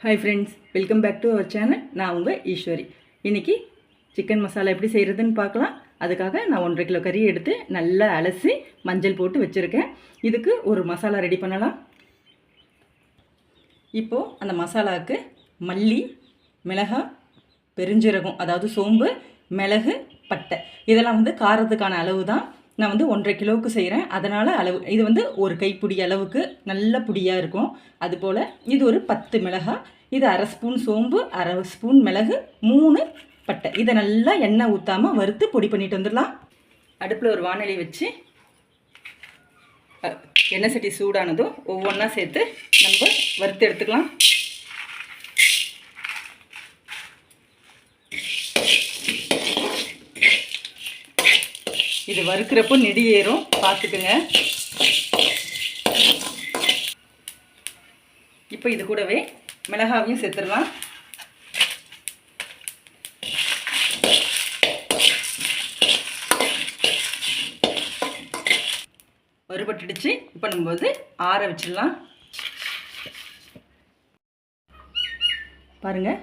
Hi friends, welcome back to our channel. நான் உங்கள் ஈஸ்வரி. இன்றைக்கி சிக்கன் மசாலா எப்படி செய்கிறதுன்னு பார்க்கலாம். அதுக்காக நான் 1.5 கிலோ கறி எடுத்து நல்லா அலசி மஞ்சள் போட்டு வச்சுருக்கேன். இதுக்கு ஒரு மசாலா ரெடி பண்ணலாம். இப்போது அந்த மசாலாவுக்கு மல்லி, மிளகாய், பெருஞ்சீரகம், அதாவது சோம்பு, மிளகு, பட்டை, இதெல்லாம் காரத்துக்கான அளவு தான். நான் 1.5 கிலோவுக்கு செய்கிறேன், அதனால் அளவு இது ஒரு கைப்பிடி அளவுக்கு நல்ல பிடியாக இருக்கும். அதுபோல் இது ஒரு 10 மிளகாய், இது அரை ஸ்பூன் சோம்பு, அரை ஸ்பூன் மிளகு, 3 பட்டை. இதை நல்லா எண்ணெய் ஊற்றாமல் வறுத்து பொடி பண்ணிட்டு வந்துடலாம். அடுப்பில் ஒரு வாணலி வச்சு எண்ணெய் சட்டி சூடானதும் ஒவ்வொன்றா சேர்த்து நம்ம வறுத்து எடுத்துக்கலாம். இது வறுக்கிறப்போ நெடி ஏறும், பார்த்துக்குங்க. இப்போ இது கூடவே மிளகாவையும் சேர்த்துடலாம். வறுபட்டுடுச்சு. இப்போ நம்ம ஆற வச்சிடலாம். பாருங்கள்,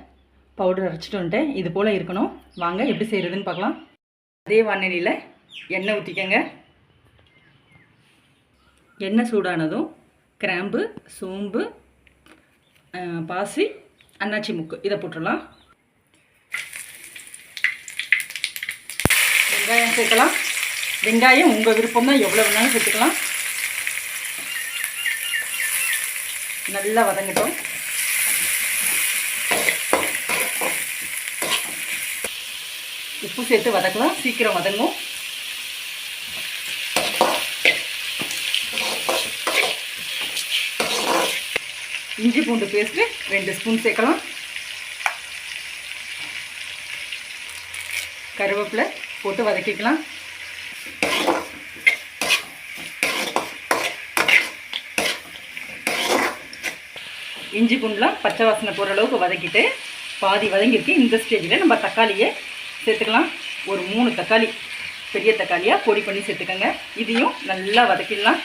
பவுடர் அரைச்சிட்டு வந்துட்டேன். இது போல் இருக்கணும். வாங்க எப்படி செய்கிறதுன்னு பார்க்கலாம். அதே வாணலியில் எண்ணெய் ஊற்றிக்கங்க. எண்ணெய் சூடானதும் கிராம்பு, சோம்பு, பாசி, அன்னாச்சி முக்கு இதை போட்டுடலாம். வெங்காயம் சேர்க்கலாம். வெங்காயம் உங்கள் விருப்பம் தான், எவ்வளோ வேணாலும் சேர்த்துக்கலாம். நல்லா வதங்கட்டும். உப்பு சேர்த்து வதக்கலாம், சீக்கிரம் வதங்கும். இஞ்சி பூண்டு பேஸ்ட்டு 2 ஸ்பூன் சேர்க்கலாம். கருவேப்பிலை போட்டு வதக்கிக்கலாம். இஞ்சி பூண்டுலாம் பச்சை வாசனை போகிற அளவுக்கு வதக்கிட்டு பாதி வதங்கிருக்கு. இந்த ஸ்டேஜில் நம்ம தக்காளியை சேர்த்துக்கலாம். ஒரு 3 தக்காளி, பெரிய தக்காளியாக பொடி பண்ணி சேர்த்துக்கோங்க. இதையும் நல்லா வதக்கிடலாம்.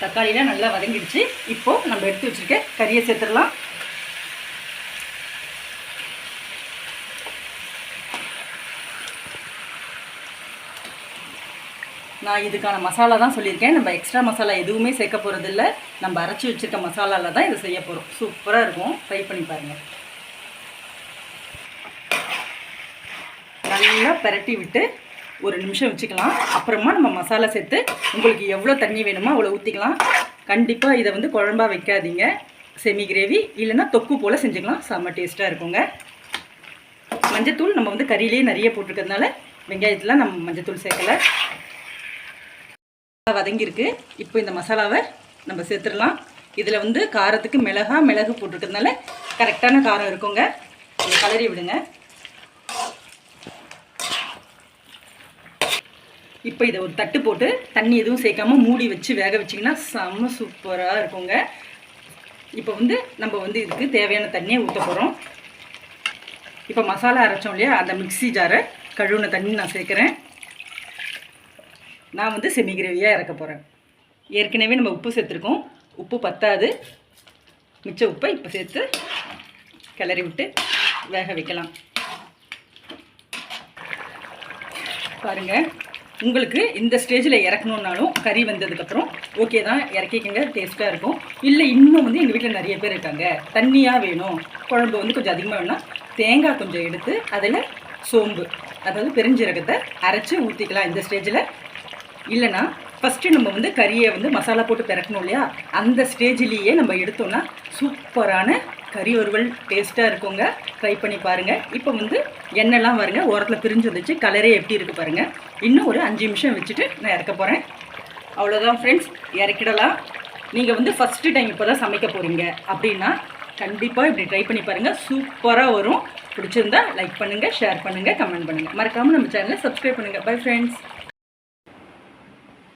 தக்காளிலாம் நல்லா வதங்கிடுச்சு. இப்போது நம்ம எடுத்து வச்சுருக்க கறியை சேர்த்துடலாம். நான் இதுக்கான மசாலா தான் சொல்லியிருக்கேன். நம்ம எக்ஸ்ட்ரா மசாலா எதுவுமே சேர்க்க போகிறதில்ல. நம்ம அரைச்சி வச்சுருக்க மசாலாவில் தான் இதை செய்ய போகிறோம். சூப்பராக இருக்கும், ட்ரை பண்ணி பாருங்கள். நல்லா பரட்டி விட்டு ஒரு நிமிஷம் வச்சுக்கலாம். அப்புறமா நம்ம மசாலா சேர்த்து உங்களுக்கு எவ்வளோ தண்ணி வேணுமோ அவ்வளோ ஊற்றிக்கலாம். கண்டிப்பாக இதை குழம்பா வைக்காதீங்க. செமி கிரேவி இல்லைன்னா தொக்கு போல் செஞ்சுக்கலாம். செம்ம டேஸ்ட்டாக இருக்குங்க. மஞ்சத்தூள் நம்ம கறியிலே நிறைய போட்டிருக்கிறதுனால வெங்காயத்தில் நம்ம மஞ்சத்தூள் சேர்க்கலை. வதங்கியிருக்கு. இப்போ இந்த மசாலாவை நம்ம சேர்த்துடலாம். இதில் காரத்துக்கு மிளகு போட்டிருக்கிறதுனால கரெக்டான காரம் இருக்குங்க. கலரி விடுங்க. இப்போ இதை ஒரு தட்டு போட்டு தண்ணி எதுவும் சேர்க்காம மூடி வச்சு வேக வச்சிங்கன்னா செம்ம சூப்பராக இருக்குங்க. இப்போ நம்ம இதுக்கு தேவையான தண்ணியை ஊற்ற போகிறோம். இப்போ மசாலா அரைச்சோம் இல்லையா, அந்த மிக்ஸி ஜாரை கழுவுன தண்ணி நான் சேர்க்குறேன். நான் செமி கிரேவியாக இறக்க போகிறேன். ஏற்கனவே நம்ம உப்பு சேர்த்துருக்கோம். உப்பு பத்தாது. மிச்ச உப்பை இப்போ சேர்த்து கிளறி விட்டு வேக வைக்கலாம். பாருங்கள், உங்களுக்கு இந்த ஸ்டேஜில் இறக்கணுன்னாலும் கறி வந்ததுக்கப்புறம் ஓகே தான், இறக்கிக்கங்க, டேஸ்ட்டாக இருக்கும். இல்லை இன்னும் எங்கள் வீட்டில் நிறைய பேர் இருக்காங்க, தண்ணியாக வேணும், குழம்பு கொஞ்சம் அதிகமாக வேணும்னா தேங்காய் கொஞ்சம் எடுத்து அதில் சோம்பு, அதாவது பெருஞ்சீரகத்தை அரைச்சி ஊற்றிக்கலாம் இந்த ஸ்டேஜில். இல்லைனா ஃபஸ்ட்டு நம்ம கறியை மசாலா போட்டு பிறக்கணும் இல்லையா, அந்த ஸ்டேஜிலேயே நம்ம எடுத்தோன்னா சூப்பரான கறி வறுவல் டேஸ்ட்டாக இருக்குங்க. ட்ரை பண்ணி பாருங்கள். இப்போ எண்ணெய்லாம் பாருங்கள் ஓரத்தில் பிரிஞ்சு வந்துச்சு. கலரே எப்படி இருக்குது பாருங்கள். இன்னும் ஒரு 5 நிமிஷம் வச்சுட்டு நான் இறக்க போகிறேன். அவ்வளோதான் ஃப்ரெண்ட்ஸ், இறக்கிடலாம். நீங்கள் ஃபஸ்ட்டு டைம் இப்போ தான் சமைக்க போகிறீங்க அப்படின்னா கண்டிப்பாக இப்படி ட்ரை பண்ணி பாருங்கள். சூப்பராக வரும். பிடிச்சிருந்தா லைக் பண்ணுங்கள், ஷேர் பண்ணுங்கள், கமெண்ட் பண்ணுங்கள். மறக்காமல் நம்ம சேனலை சப்ஸ்கிரைப் பண்ணுங்கள். Bye friends.